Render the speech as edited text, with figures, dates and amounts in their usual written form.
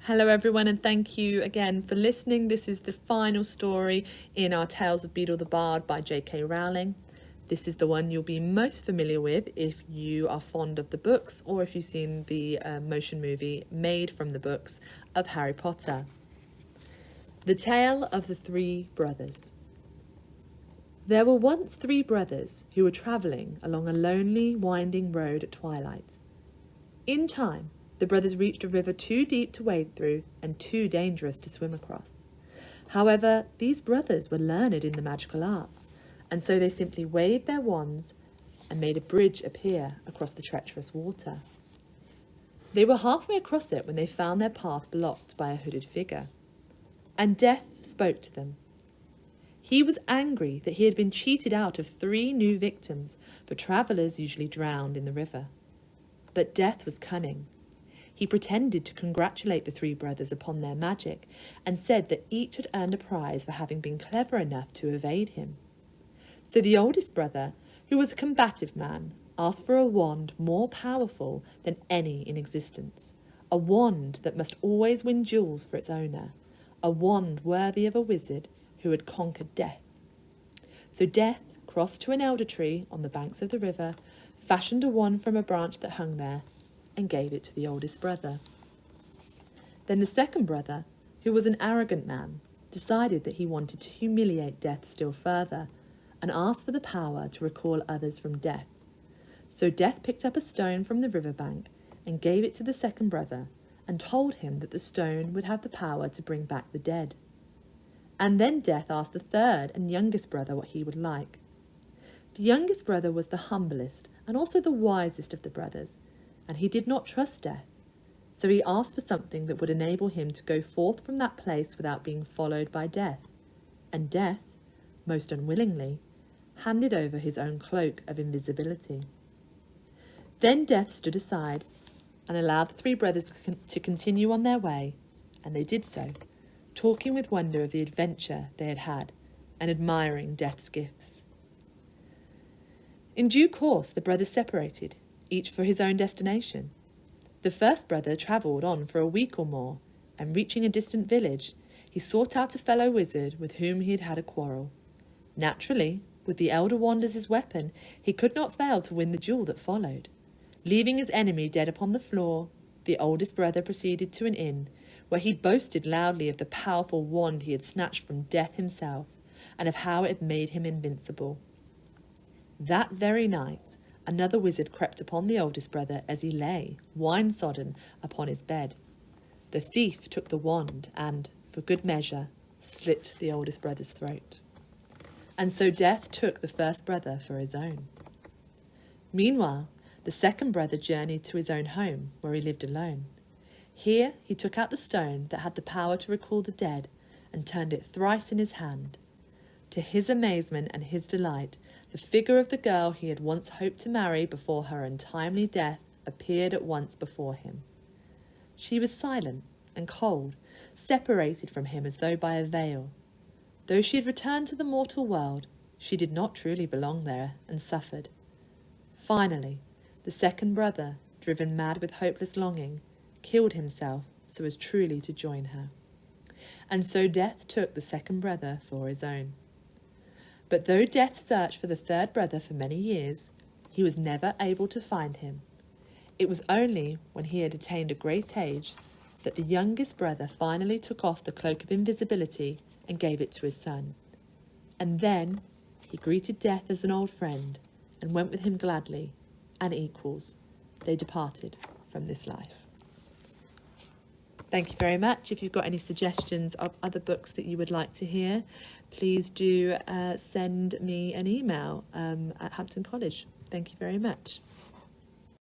Hello everyone, and thank you again for listening. This is the final story in our Tales of Beadle the Bard by J.K. Rowling. This is the one you'll be most familiar with if you are fond of the books or if you've seen the motion movie made from the books of Harry Potter. The Tale of the Three Brothers. There were once three brothers who were travelling along a lonely, winding road at twilight. In time, the brothers reached a river too deep to wade through and too dangerous to swim across. However, these brothers were learned in the magical arts, and so they simply waved their wands and made a bridge appear across the treacherous water. They were halfway across it when they found their path blocked by a hooded figure, and Death spoke to them. He was angry that he had been cheated out of 3 new victims, for travellers usually drowned in the river. But Death was cunning. He pretended to congratulate the 3 brothers upon their magic and said that each had earned a prize for having been clever enough to evade him. So the oldest brother, who was a combative man, asked for a wand more powerful than any in existence, a wand that must always win jewels for its owner, a wand worthy of a wizard who had conquered death. So Death crossed to an elder tree on the banks of the river, fashioned a wand from a branch that hung there, and gave it to the oldest brother. Then the second brother, who was an arrogant man, decided that he wanted to humiliate Death still further, and asked for the power to recall others from death. So Death picked up a stone from the riverbank and gave it to the second brother, and told him that the stone would have the power to bring back the dead. And then Death asked the third and youngest brother what he would like. The youngest brother was the humblest and also the wisest of the brothers, and he did not trust Death, so he asked for something that would enable him to go forth from that place without being followed by Death. And Death, most unwillingly, handed over his own cloak of invisibility. Then Death stood aside and allowed the 3 brothers to continue on their way, and they did so, talking with wonder of the adventure they had had and admiring Death's gifts. In due course the brothers separated, each for his own destination. The first brother travelled on for a week or more, and reaching a distant village, he sought out a fellow wizard with whom he had had a quarrel. Naturally, with the elder wand as his weapon, he could not fail to win the duel that followed. Leaving his enemy dead upon the floor, the oldest brother proceeded to an inn, where he boasted loudly of the powerful wand he had snatched from Death himself, and of how it had made him invincible. That very night, another wizard crept upon the oldest brother as he lay, wine-sodden, upon his bed. The thief took the wand and, for good measure, slit the oldest brother's throat. And so Death took the first brother for his own. Meanwhile, the second brother journeyed to his own home, where he lived alone. Here he took out the stone that had the power to recall the dead and turned it thrice in his hand. To his amazement and his delight, the figure of the girl he had once hoped to marry before her untimely death appeared at once before him. She was silent and cold, separated from him as though by a veil. Though she had returned to the mortal world, she did not truly belong there, and suffered. Finally, the second brother, driven mad with hopeless longing, killed himself so as truly to join her. And so Death took the second brother for his own. But though Death searched for the third brother for many years, he was never able to find him. It was only when he had attained a great age that the youngest brother finally took off the cloak of invisibility and gave it to his son. And then he greeted Death as an old friend and went with him gladly, and equals. They departed from this life. Thank you very much. If you've got any suggestions of other books that you would like to hear, please do send me an email at Hampton College. Thank you very much.